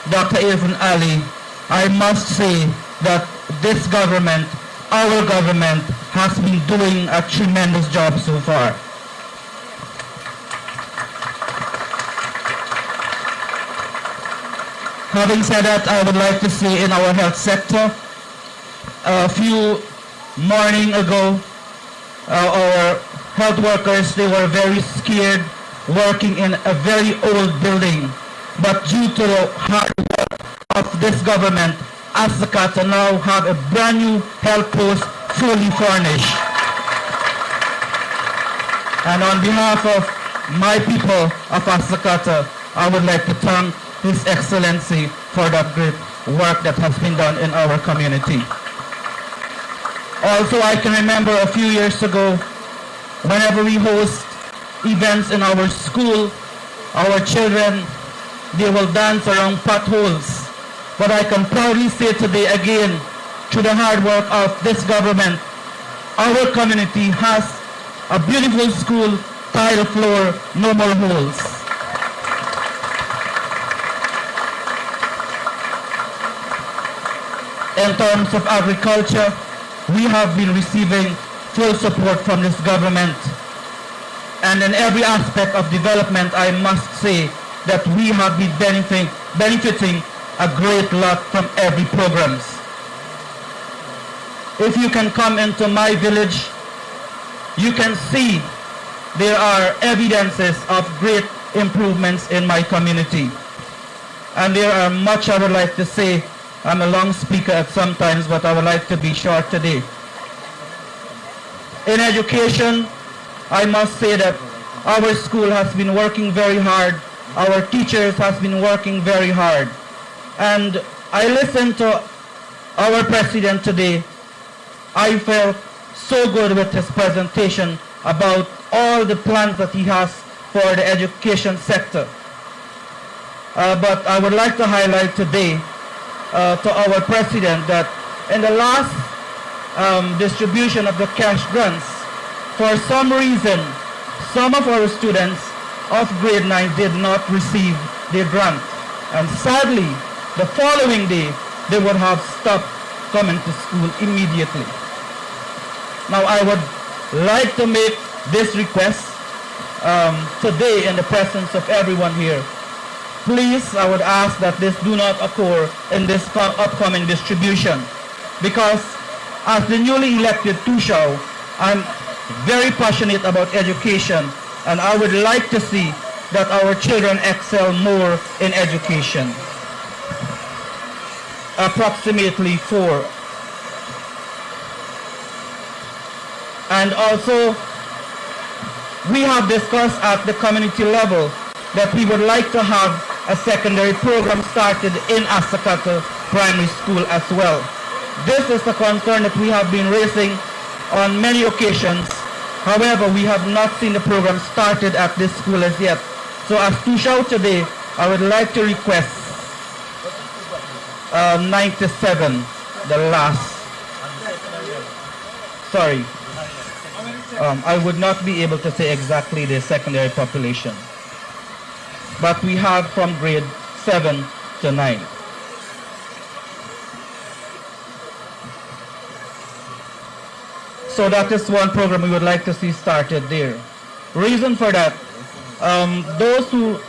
Dr. Irfan Ali, I must say that this government, our government, has been doing a tremendous job so far. Having said that, I would like to say in our health sector, a few morning ago, our health workers, they were very scared working in a very old building. But due to the hard work of this government, Asakata now have a brand new health post fully furnished. And on behalf of my people of Asakata, I would like to thank His Excellency for that great work that has been done in our community. Also, I can remember a few years ago, whenever we host events in our school, our children, they will dance around potholes. But I can proudly say today again, through the hard work of this government, our community has a beautiful school, tile floor, no more holes. In terms of agriculture, we have been receiving full support from this government. And in every aspect of development, I must say that we have been benefiting a great lot from every programs. If you can come into my village, you can see there are evidences of great improvements in my community. And there are much I would like to say. I'm a long speaker at some times, but I would like to be short today. In education, I must say that our school has been working very hard. Our teachers has been working very hard. And I listened to our president today. I felt so good with his presentation about all the plans that he has for the education sector. But I would like to highlight today to our president that in the last distribution of the cash grants, for some reason, some of our students of grade 9 did not receive their grant. And sadly, the following day, they would have stopped coming to school immediately. Now, I would like to make this request today in the presence of everyone here. Please, I would ask that this do not occur in this upcoming distribution, because as the newly elected Tushao, I'm very passionate about education, and I would like to see that our children excel more in education. Approximately 4. And also, we have discussed at the community level that we would like to have a secondary program started in Asakata Primary School as well. This is a concern that we have been raising on many occasions. However, we have not seen the program started at this school as yet. So as Tushao today, I would like to request 97, the last. Sorry. I would not be able to say exactly the secondary population. But we have from grade 7 to 9. So that is one program we would like to see started there. Reason for that, those who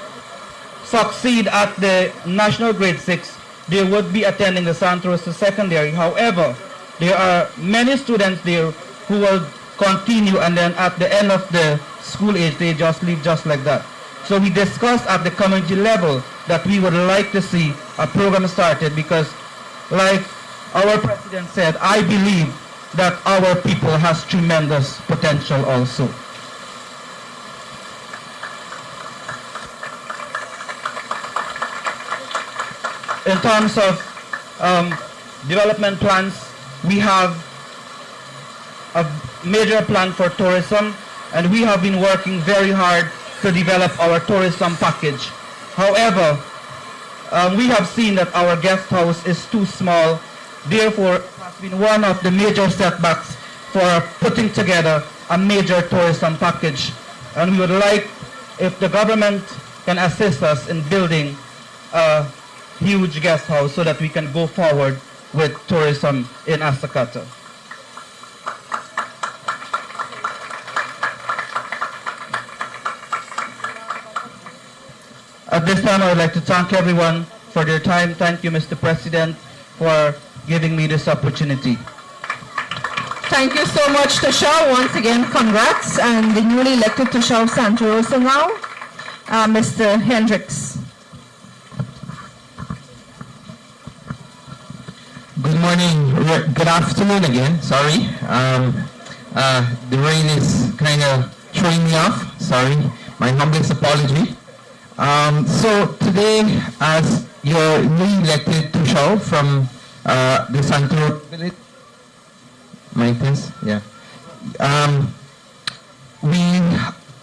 succeed at the national grade 6, they would be attending the Santa Rosa Secondary. However, there are many students there who will continue, and then at the end of the school age, they just leave just like that. So we discussed at the community level that we would like to see a program started, because like our president said, I believe that our people has tremendous potential also. In terms of development plans, we have a major plan for tourism, and we have been working very hard to develop our tourism package. However, we have seen that our guest house is too small. Therefore, it has been one of the major setbacks for putting together a major tourism package. And we would like if the government can assist us in building a huge guest house so that we can go forward with tourism in Asakata. At this time, I would like to thank everyone for their time. Thank you, Mr. President, for giving me this opportunity. Thank you so much, Tushar. Once again, congrats. And the newly elected Tushar of Santa Rosa now, Mr. Hendricks. Good morning, good afternoon again, sorry. The rain is kind of throwing me off, sorry. My humblest apology. So today, as your newly elected Tushar from the Santo village, yeah.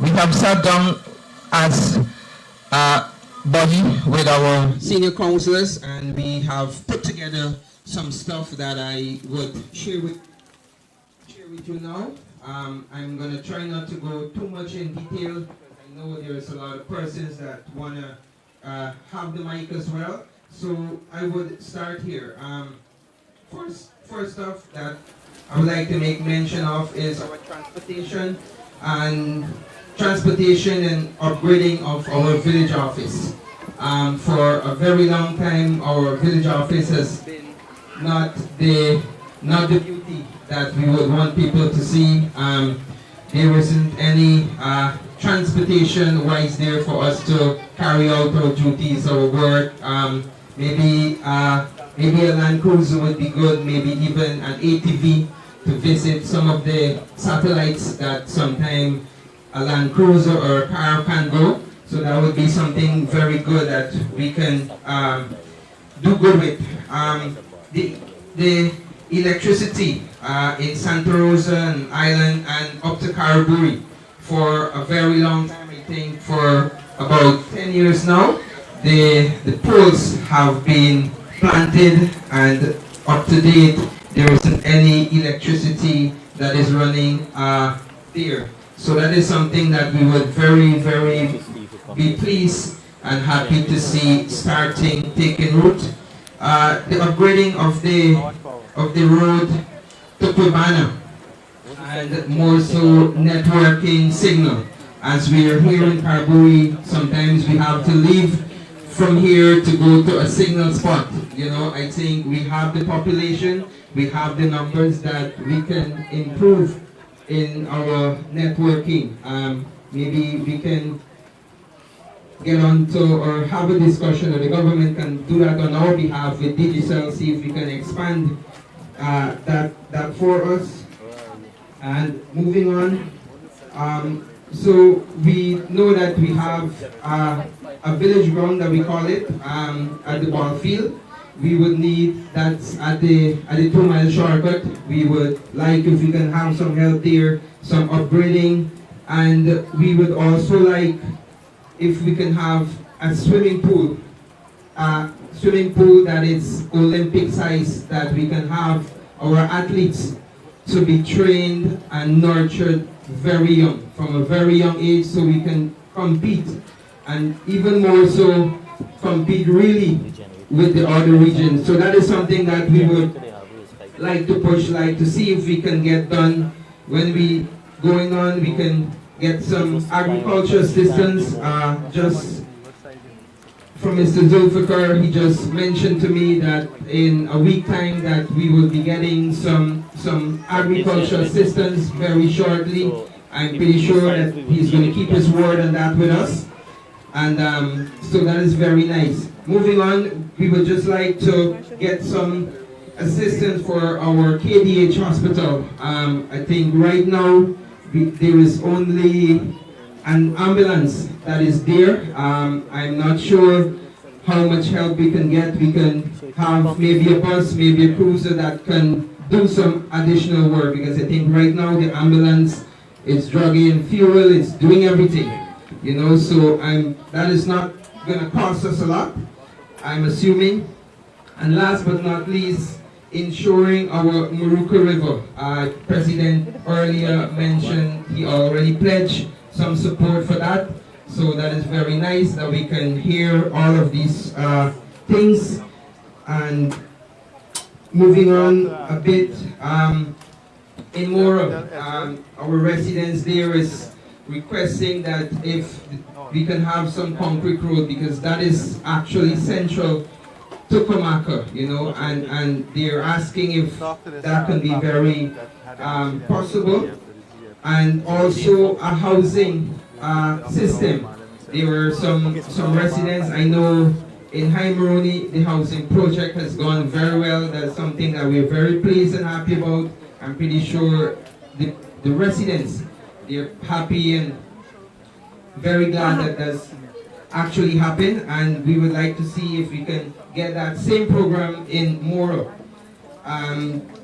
We have sat down as a body with our senior councillors, and we have put together some stuff that I would share with you now. I'm going to try not to go too much in detail. I know there's a lot of persons that want to have the mic as well. So I would start here. First off that I would like to make mention of is our transportation and upgrading of our village office. For a very long time, our village office has been not the beauty that we would want people to see. There wasn't any transportation wise there for us to carry out our duties, our work. Maybe a Land Cruiser would be good, maybe even an ATV to visit some of the satellites that sometimes a Land Cruiser or a car can go. So that would be something very good that we can do good with. The electricity in Santa Rosa and Island and up to Karaburi for a very long time, I think for about 10 years now, the poles have been planted and up to date. There isn't any electricity that is running there. So that is something that we would very, very be pleased and happy to see taking root. The upgrading of the road to Guyana and more so networking signal. As we are here in Karaburi, sometimes we have to leave from here to go to a signal spot. You know, I think we have the population, we have the numbers that we can improve in our networking. Maybe we can get on to or have a discussion, or the government can do that on our behalf with Digicel, see if we can expand that for us. And moving on, so we know that we have a village ground that we call it at the ball field. We would need that's at the 2 mile shortcut. We would like if we can have some help there, some upgrading, and we would also like if we can have a swimming pool that is Olympic size, that we can have our athletes to be trained and nurtured very young, from a very young age, so we can compete, and even more so compete really with the other regions. So that is something that we would like to push, like to see if we can get done. When we going on, we can get some agriculture assistance. Just from Mr. Zulfikar, he just mentioned to me that in a week time that we will be getting some agriculture assistance very shortly. I'm pretty sure that he's going to keep his word on that with us. And so that is very nice. Moving on, we would just like to get some assistance for our KDH hospital. I think right now there is only an ambulance that is there. I'm not sure how much help we can get. We can have maybe a bus, maybe a cruiser that can do some additional work, because I think right now the ambulance is drugging fuel, it's doing everything. You know, so that is not going to cost us a lot, I'm assuming. And last but not least, ensuring our Maruka River. President earlier mentioned he already pledged some support for that. So that is very nice that we can hear all of these things. And moving on a bit, in Moro, our residents there is requesting that if we can have some concrete road, because that is actually central to Komaka, you know, and they're asking if that can be very possible. And also a housing system. There were some residents, I know in High Moroni, the housing project has gone very well. That's something that we're very pleased and happy about. I'm pretty sure the residents, they're happy and very glad that that's actually happened, and we would like to see if we can get that same program in Moro.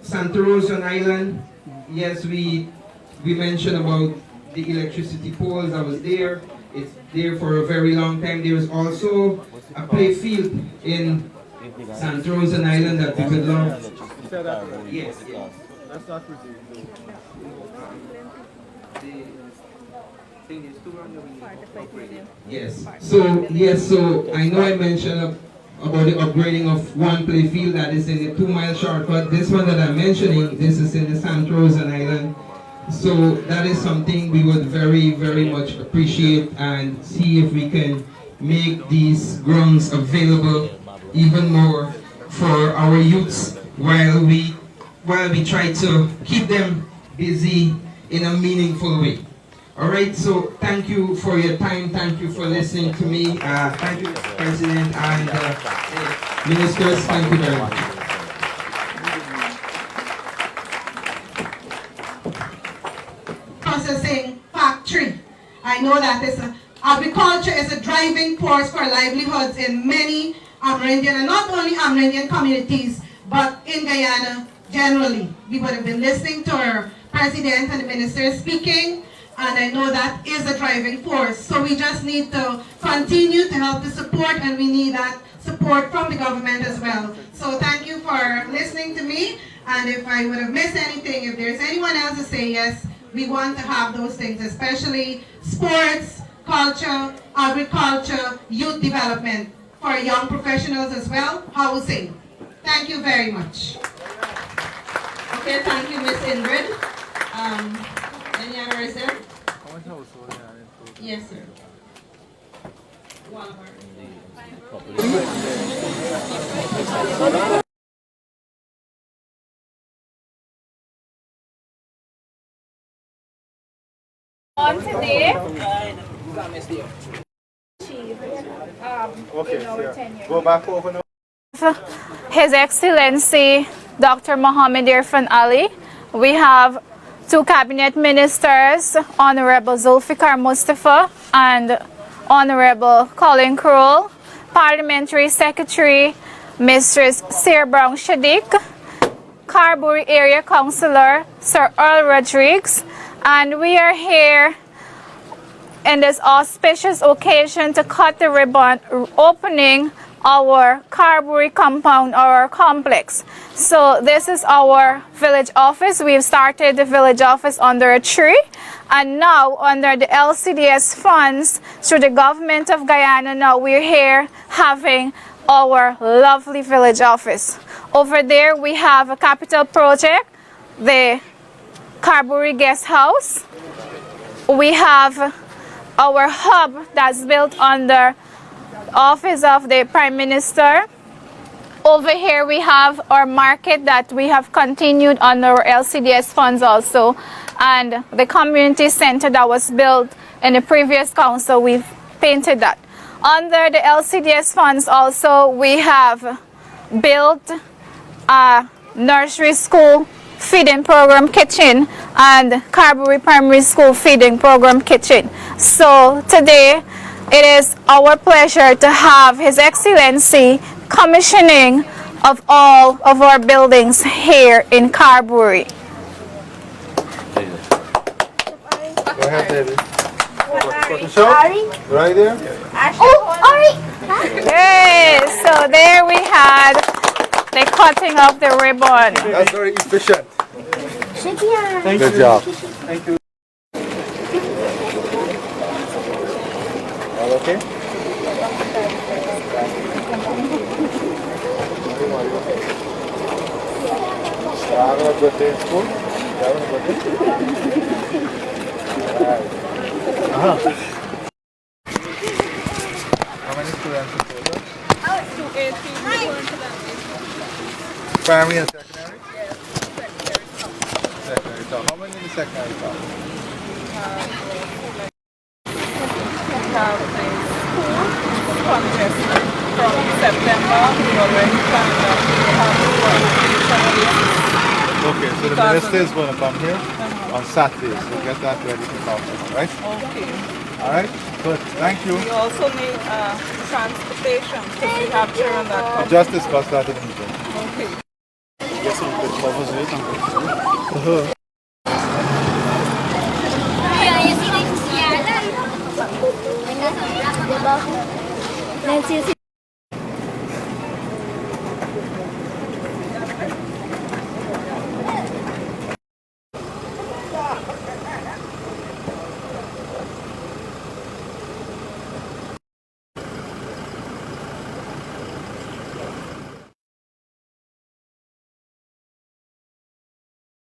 Santa Rosa Island, yes, we mentioned about the electricity poles that was there. It's there for a very long time. There is also a play field in Santa Rosa Island that we would love. Yes, yes. That's not ridiculous. Yes. So I know I mentioned about the upgrading of one play field that is in the 2-mile shortcut. This one that I'm mentioning, this is in the Santa Rosa Island. So that is something we would very, very much appreciate and see if we can make these grounds available even more for our youths while we try to keep them busy in a meaningful way. All right, so thank you for your time. Thank you for listening to me. Thank you, President and ministers. Thank you very much. Processing factory. I know that agriculture is a driving force for livelihoods in many Amerindian, and not only Amerindian communities, but in Guyana generally. We would have been listening to our President and the Minister speaking, and I know that is a driving force. So we just need to continue to help the support, and we need that support from the government as well. So thank you for listening to me, and if I would have missed anything, if there's anyone else to say yes, we want to have those things, especially sports, culture, agriculture, youth development, for young professionals as well, housing. Thank you very much. Okay, thank you, Miss Ingrid. Any other resident? Yes, sir. One more. On today, Go back over now. His Excellency Dr. Mohammed Irfan Ali. We have two cabinet ministers, Honorable Zulfikar Mustafa and Honorable Colin Crowell, Parliamentary Secretary Mistress Sir Brown Shadik, Karaburi Area Councillor Sir Earl Rodriguez, and we are here in this auspicious occasion to cut the ribbon opening our Karaburi compound, our complex. So this is our village office. We've started the village office under a tree, and now under the LCDS funds through the government of Guyana, now we're here having our lovely village office. Over there we have a capital project, the Karaburi guest house. We have our hub that's built under office of the Prime Minister. Over here we have our market that we have continued under our LCDS funds also, and the community center that was built in the previous council, we've painted that. Under the LCDS funds also we have built a nursery school feeding program kitchen and Karaburi Primary School feeding program kitchen. So today it is our pleasure to have His Excellency commissioning of all of our buildings here in Karaburi. Go ahead, David. Right there? Yes, so there we had the cutting of the ribbon. That's very efficient. Good job. Thank you. All okay? Having a good day in school? Having a good day? Alright. How many students in total? 280. Primary and secondary? Yes, secondary. Secondary talk. How many in the secondary talk? We have the school congested from September. We already planned that we have orientation. Okay, so the minister is going to come here on Saturday, so get that ready for council, right? Okay. Alright, good. Thank you. We also need transportation because we have children that come. Just discuss that in the meeting. Okay. Get some good covers with them. Nancy